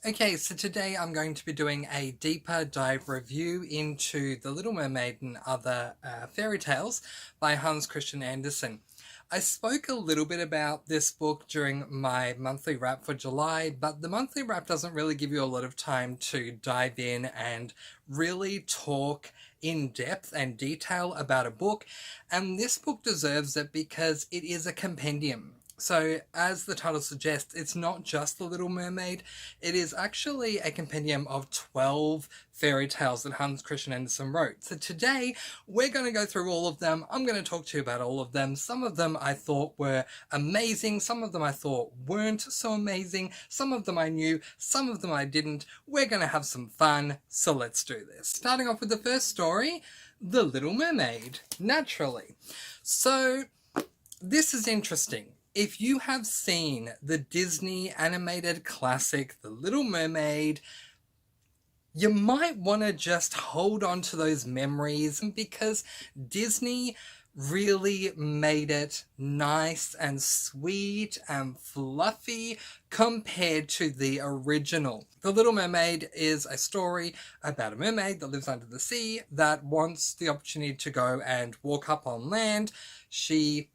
Okay, so today I'm going to be doing a deeper dive review into The Little Mermaid and Other Fairy Tales by Hans Christian Andersen. I spoke a little bit about this book during my monthly wrap for July, but the monthly wrap doesn't really give you a lot of time to dive in and really talk in depth and detail about a book, and this book deserves it because it is a compendium. So, as the title suggests, it's not just The Little Mermaid, it is actually a compendium of 12 fairy tales that Hans Christian Andersen wrote. So today, we're going to go through all of them. I'm going to talk to you about all of them. Some of them I thought were amazing, some of them I thought weren't so amazing, some of them I knew, some of them I didn't. We're going to have some fun, so let's do this. Starting off with the first story, The Little Mermaid, naturally. So, this is interesting. If you have seen the Disney animated classic, The Little Mermaid, you might want to just hold on to those memories because Disney really made it nice and sweet and fluffy compared to the original. The Little Mermaid is a story about a mermaid that lives under the sea that wants the opportunity to go and walk up on land. She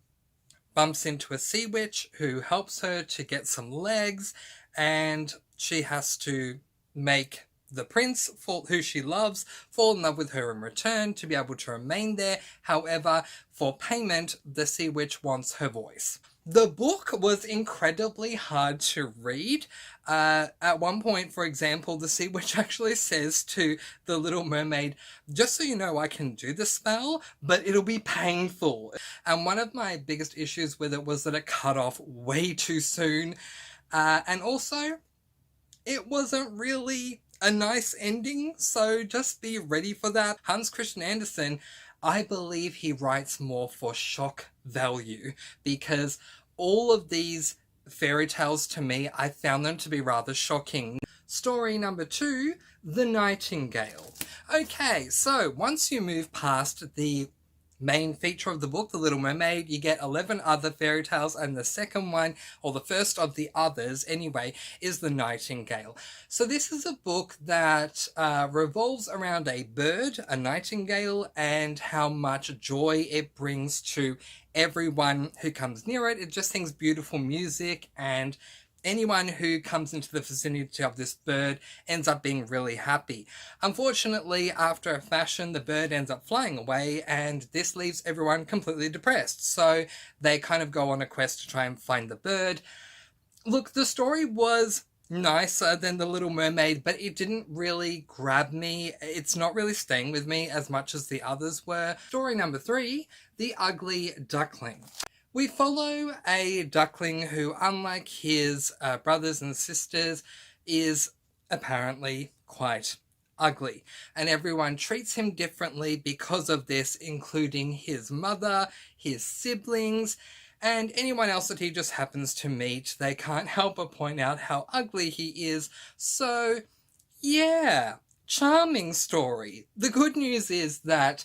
bumps into a sea witch who helps her to get some legs, and she has to make the prince, who she loves, fall in love with her in return to be able to remain there. However, for payment, the sea witch wants her voice. The book was incredibly hard to read. At one point, for example, the sea witch actually says to the Little Mermaid, "Just so you know, I can do the spell, but it'll be painful." And one of my biggest issues with it was that it cut off way too soon. And also, it wasn't really a nice ending, so just be ready for that. Hans Christian Andersen, I believe he writes more for shock value, because all of these fairy tales, to me, I found them to be rather shocking. Story number 2, The Nightingale. Okay, so once you move past the main feature of the book, The Little Mermaid, you get 11 other fairy tales, and the second one, or the first of the others anyway, is The Nightingale. So this is a book that revolves around a bird, a nightingale, and how much joy it brings to everyone who comes near it. It just sings beautiful music, and anyone who comes into the vicinity of this bird ends up being really happy. Unfortunately, after a fashion, the bird ends up flying away, and this leaves everyone completely depressed. So they kind of go on a quest to try and find the bird. Look, the story was nicer than The Little Mermaid, but it didn't really grab me. It's not really staying with me as much as the others were. Story number 3, The Ugly Duckling. We follow a duckling who, unlike his brothers and sisters, is apparently quite ugly. And everyone treats him differently because of this, including his mother, his siblings, and anyone else that he just happens to meet. They can't help but point out how ugly he is. So, yeah, charming story. The good news is that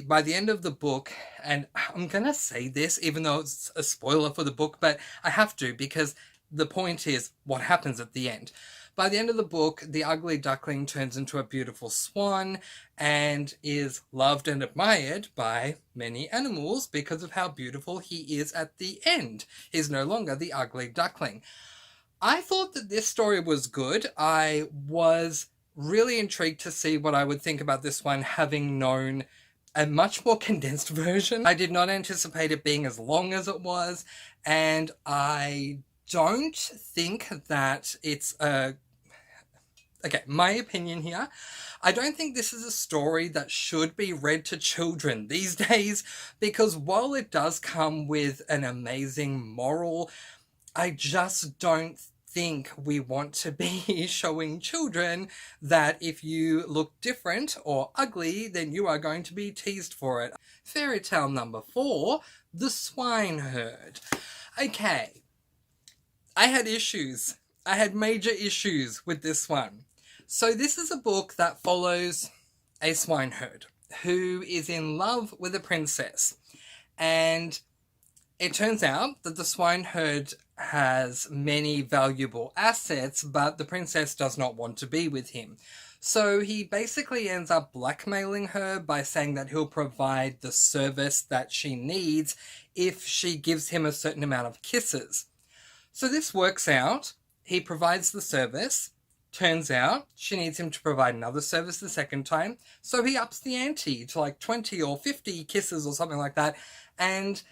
by the end of the book, and I'm gonna say this even though it's a spoiler for the book, but I have to because the point is what happens at the end. By the end of the book, the ugly duckling turns into a beautiful swan and is loved and admired by many animals because of how beautiful he is at the end. He's no longer the ugly duckling. I thought that this story was good. I was really intrigued to see what I would think about this one, having known a much more condensed version. I did not anticipate it being as long as it was, and I don't think that it's a... Okay, my opinion here. I don't think this is a story that should be read to children these days, because while it does come with an amazing moral, I just don't think we want to be showing children that if you look different or ugly, then you are going to be teased for it. Fairy tale number 4, The Swineherd. Okay, I had issues. I had major issues with this one. So this is a book that follows a swineherd who is in love with a princess, and It turns out that the swineherd has many valuable assets, but the princess does not want to be with him. So he basically ends up blackmailing her by saying that he'll provide the service that she needs if she gives him a certain amount of kisses. So this works out. He provides the service. Turns out she needs him to provide another service the second time. So he ups the ante to like 20 or 50 kisses or something like that. And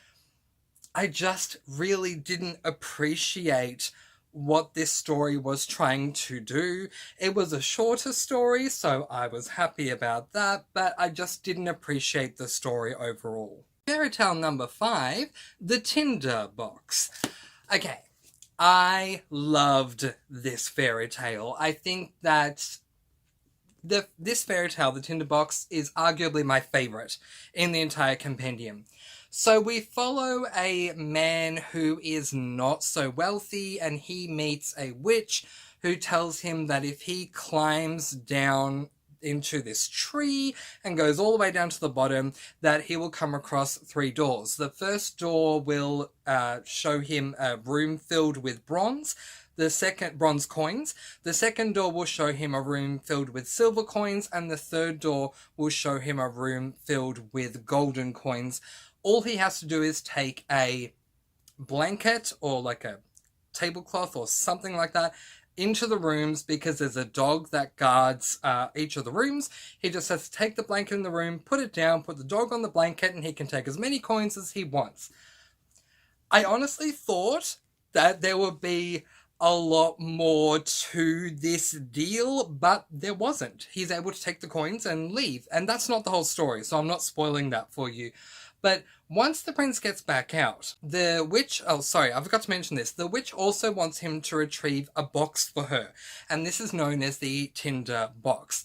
I just really didn't appreciate what this story was trying to do. It was a shorter story, so I was happy about that, but I just didn't appreciate the story overall. Fairy tale number 5, The Tinder Box. Okay, I loved this fairy tale. I think that this fairy tale, The Tinder Box, is arguably my favourite in the entire compendium. So we follow a man who is not so wealthy, and he meets a witch who tells him that if he climbs down into this tree and goes all the way down to the bottom, that he will come across 3 doors. The first door will show him a room filled with bronze coins. The second door will show him a room filled with silver coins, and the third door will show him a room filled with golden coins. All he has to do is take a blanket or like a tablecloth or something like that into the rooms, because there's a dog that guards each of the rooms. He just has to take the blanket in the room, put it down, put the dog on the blanket, and he can take as many coins as he wants. I honestly thought that there would be a lot more to this deal, but there wasn't. He's able to take the coins and leave, and that's not the whole story, so I'm not spoiling that for you. But once the prince gets back out, the witch... Oh, sorry, I forgot to mention this. The witch also wants him to retrieve a box for her, and this is known as the Tinder Box.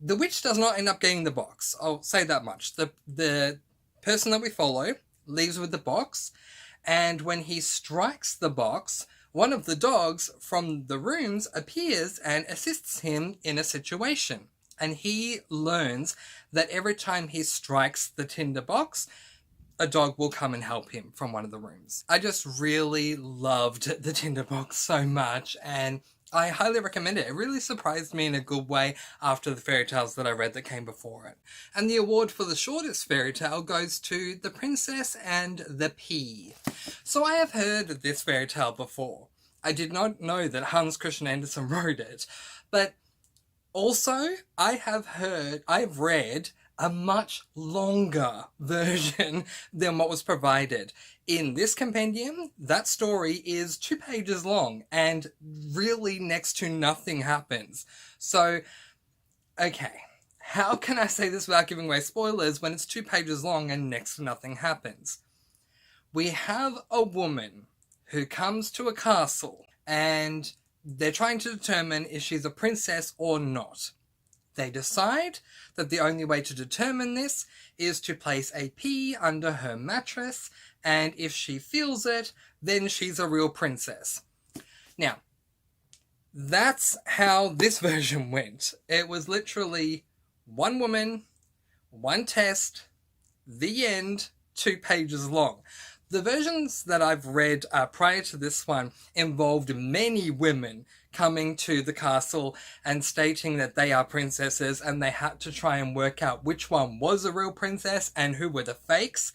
The witch does not end up getting the box. I'll say that much. The person that we follow leaves with the box, and when he strikes the box, one of the dogs from the rooms appears and assists him in a situation. And he learns that every time he strikes the Tinder Box, a dog will come and help him from one of the rooms. I just really loved the Tinder Box so much, and I highly recommend it. It really surprised me in a good way after the fairy tales that I read that came before it. And the award for the shortest fairy tale goes to The Princess and the Pea. So I have heard of this fairy tale before. I did not know that Hans Christian Andersen wrote it, but also, I have read a much longer version than what was provided. In this compendium, that story is 2 pages long, and really next to nothing happens. So, okay, how can I say this without giving away spoilers when it's 2 pages long and next to nothing happens? We have a woman who comes to a castle, and they're trying to determine if she's a princess or not. They decide that the only way to determine this is to place a pea under her mattress, and if she feels it, then she's a real princess. Now, that's how this version went. It was literally 1 woman, 1 test, the end, 2 pages long. The versions that I've read prior to this one involved many women coming to the castle and stating that they are princesses, and they had to try and work out which one was a real princess and who were the fakes.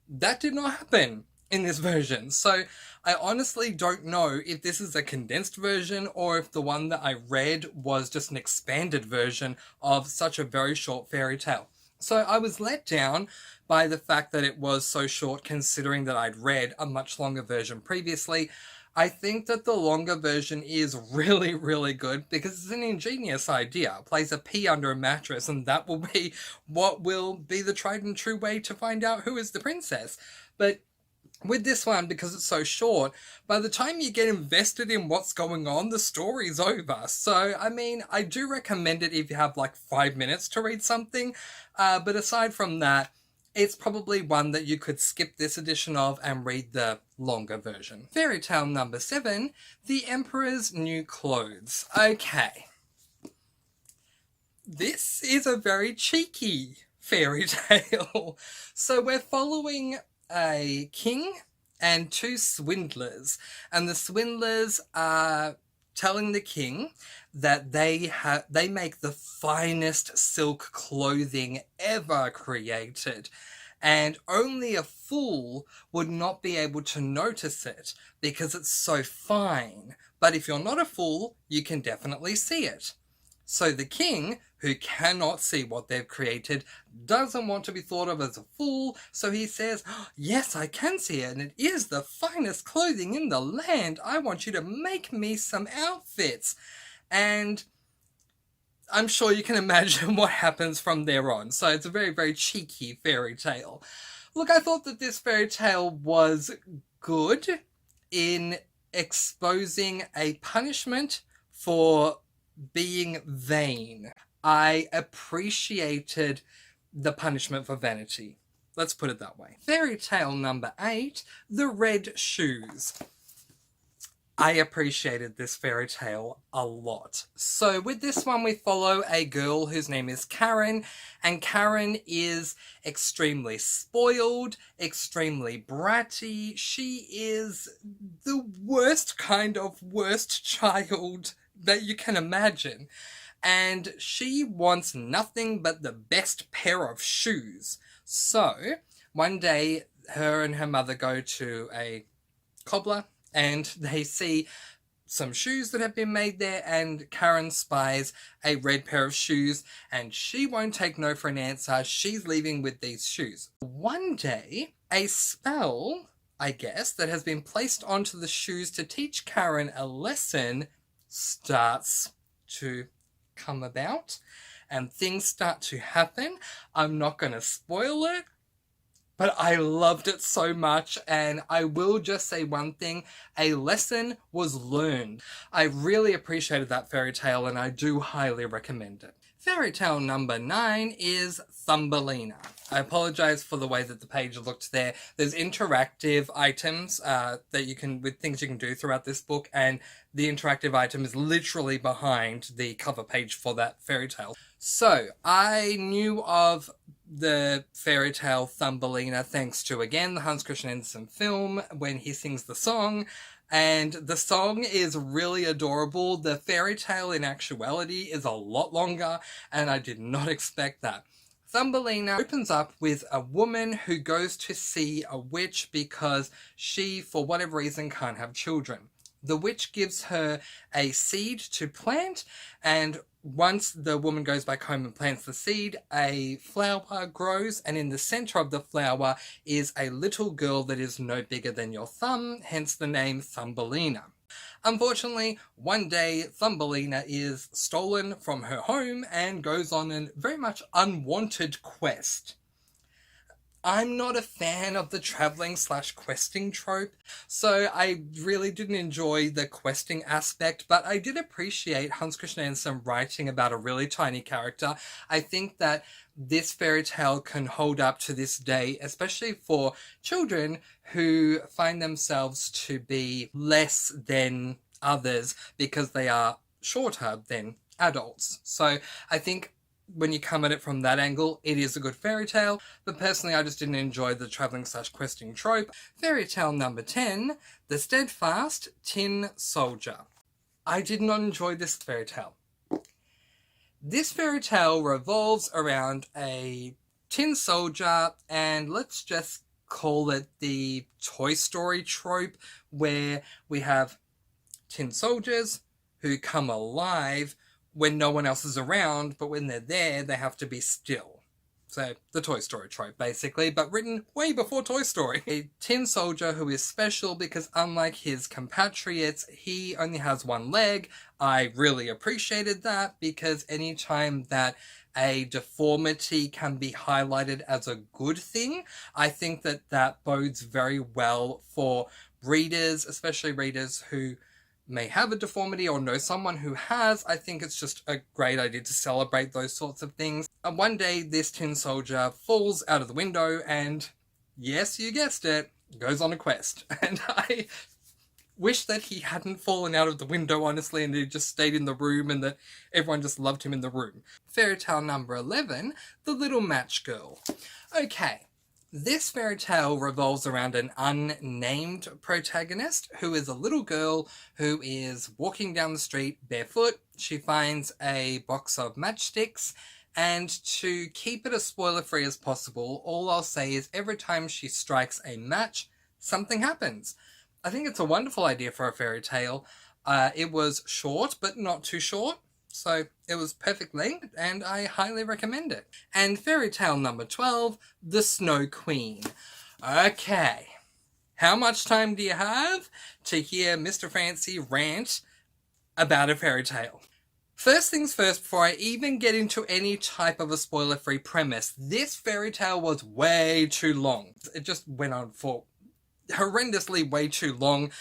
That did not happen in this version. So I honestly don't know if this is a condensed version or if the one that I read was just an expanded version of such a very short fairy tale. So I was let down by the fact that it was so short, considering that I'd read a much longer version previously. I think that the longer version is really, really good because it's an ingenious idea. Place a pea under a mattress, and that will be what will be the tried and true way to find out who is the princess. But with this one, because it's so short, by the time you get invested in what's going on, the story's over. So, I mean, I do recommend it if you have like 5 minutes to read something. But aside from that, it's probably one that you could skip this edition of and read the longer version. Fairy tale number 7, The Emperor's New Clothes. Okay. This is a very cheeky fairy tale. So we're following a king and two swindlers, and the swindlers are telling the king that they make the finest silk clothing ever created, and only a fool would not be able to notice it because it's so fine. But if you're not a fool, you can definitely see it. So the king, who cannot see what they've created, doesn't want to be thought of as a fool, so he says, yes, I can see it, and it is the finest clothing in the land. I want you to make me some outfits. And I'm sure you can imagine what happens from there on. So it's a very, very cheeky fairy tale. Look, I thought that this fairy tale was good in exposing a punishment for being vain. I appreciated the punishment for vanity. Let's put it that way. Fairy tale number 8, The Red Shoes. I appreciated this fairy tale a lot. So with this one, we follow a girl whose name is Karen, and Karen is extremely spoiled, extremely bratty. She is the worst kind of worst child that you can imagine. And she wants nothing but the best pair of shoes. So one day, her and her mother go to a cobbler, and they see some shoes that have been made there, and Karen spies a red pair of shoes, and she won't take no for an answer. She's leaving with these shoes. One day, a spell, I guess, that has been placed onto the shoes to teach Karen a lesson starts to come about, and things start to happen. I'm not going to spoil it, but I loved it so much, and I will just say one thing, a lesson was learned. I really appreciated that fairy tale, and I do highly recommend it. Fairy tale number 9 is Thumbelina. I apologize for the way that the page looked there. There's interactive items that you can, with things you can do throughout this book, and the interactive item is literally behind the cover page for that fairy tale. So, I knew of the fairy tale Thumbelina thanks to, again, the Hans Christian Andersen film when he sings the song, and the song is really adorable. The fairy tale in actuality is a lot longer, and I did not expect that. Thumbelina opens up with a woman who goes to see a witch because she, for whatever reason, can't have children. The witch gives her a seed to plant, and once the woman goes back home and plants the seed, a flower grows, and in the center of the flower is a little girl that is no bigger than your thumb, hence the name Thumbelina. Unfortunately, one day Thumbelina is stolen from her home and goes on a very much unwanted quest. I'm not a fan of the traveling/questing trope, so I really didn't enjoy the questing aspect, but I did appreciate Hans Christian Andersen writing about a really tiny character. I think that this fairy tale can hold up to this day, especially for children who find themselves to be less than others because they are shorter than adults. So I think when you come at it from that angle, it is a good fairy tale, but personally I just didn't enjoy the travelling/questing trope. Fairy tale number 10, The Steadfast Tin Soldier. I did not enjoy this fairy tale. This fairy tale revolves around a tin soldier, and let's just call it the Toy Story trope, where we have tin soldiers who come alive when no one else is around, but when they're there, they have to be still. So, the Toy Story trope, basically, but written way before Toy Story. A tin soldier who is special because unlike his compatriots, he only has one leg. I really appreciated that, because anytime that a deformity can be highlighted as a good thing, I think that that bodes very well for readers, especially readers who may have a deformity or know someone who has. I think it's just a great idea to celebrate those sorts of things. And one day, this tin soldier falls out of the window and, yes, you guessed it, goes on a quest. And I wish that he hadn't fallen out of the window, honestly, and he just stayed in the room and that everyone just loved him in the room. Fairy tale number 11, The Little Match Girl. Okay, This fairy tale revolves around an unnamed protagonist who is a little girl who is walking down the street barefoot. She finds a box of matchsticks, and to keep it as spoiler-free as possible, all I'll say is every time she strikes a match, something happens. I think it's a wonderful idea for a fairy tale. It was short, but not too short. So it was perfect length, and I highly recommend it. And fairy tale number 12, The Snow Queen. Okay, how much time do you have to hear Mr. Fancy rant about a fairy tale? First things first, before I even get into any type of a spoiler-free premise, this fairy tale was way too long. It just went on for horrendously way too long.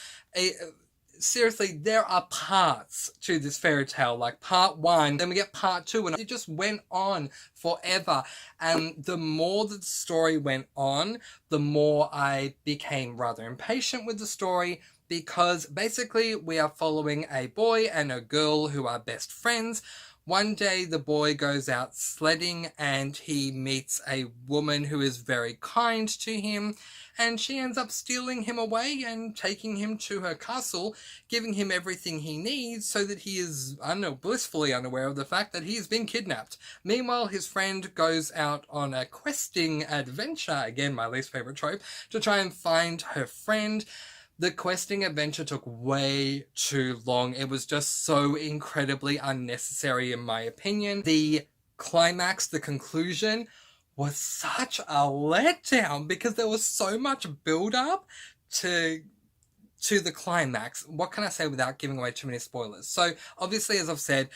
Seriously, there are parts to this fairy tale, like part 1, then we get part 2, and it just went on forever. And the more the story went on, the more I became rather impatient with the story, because basically we are following a boy and a girl who are best friends. One day the boy goes out sledding and he meets a woman who is very kind to him, and she ends up stealing him away and taking him to her castle, giving him everything he needs so that he is blissfully unaware of the fact that he's been kidnapped. Meanwhile, his friend goes out on a questing adventure, again my least favourite trope, to try and find her friend. The questing adventure took way too long. It was just so incredibly unnecessary in my opinion. The climax, the conclusion, was such a letdown because there was so much build-up to the climax. What can I say without giving away too many spoilers? So, obviously, as I've said,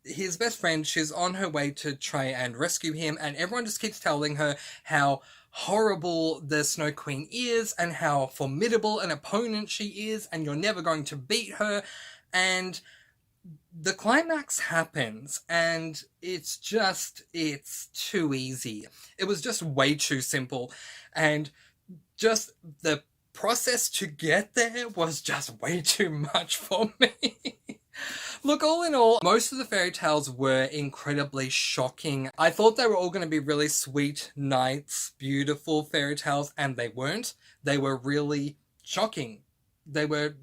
his best friend, she's on her way to try and rescue him, and everyone just keeps telling her how horrible the Snow Queen is and how formidable an opponent she is, and you're never going to beat her. And the climax happens, and it's too easy. It was just way too simple, and just the process to get there was just way too much for me. Look, all in all, most of the fairy tales were incredibly shocking. I thought they were all going to be really sweet, nice, beautiful fairy tales, and they weren't. They were really shocking. They were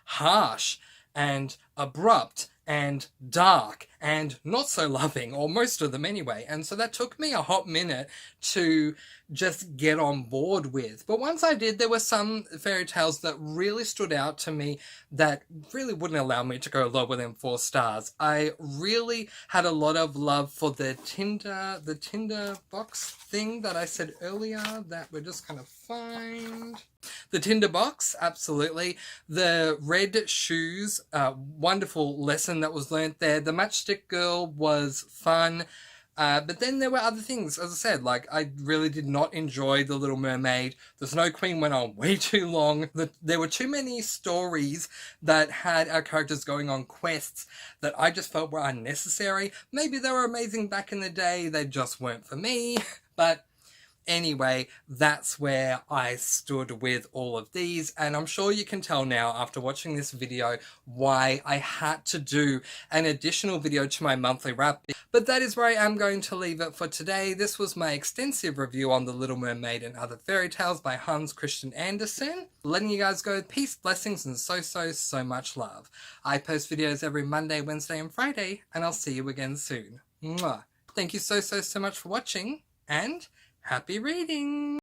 harsh and abrupt and dark and not so loving, or most of them anyway. And so that took me a hot minute to just get on board with. But once I did, there were some fairy tales that really stood out to me that really wouldn't allow me to go lower than 4 stars. I really had a lot of love for the Tinder Box thing that I said earlier that we're just gonna find. The Tinder Box, absolutely. The red shoes, wonderful lesson that was learnt there. The Matchstick Girl was fun. But then there were other things, as I said, like I really did not enjoy The Little Mermaid. The Snow Queen went on way too long. There were too many stories that had our characters going on quests that I just felt were unnecessary. Maybe they were amazing back in the day, they just weren't for me. But anyway, that's where I stood with all of these, and I'm sure you can tell now after watching this video why I had to do an additional video to my monthly wrap. But that is where I am going to leave it for today. This was my extensive review on The Little Mermaid and Other Fairy Tales by Hans Christian Andersen. Letting you guys go with peace, blessings, and so much love. I post videos every Monday, Wednesday, and Friday, and I'll see you again soon. Mwah. Thank you so much for watching, and happy reading!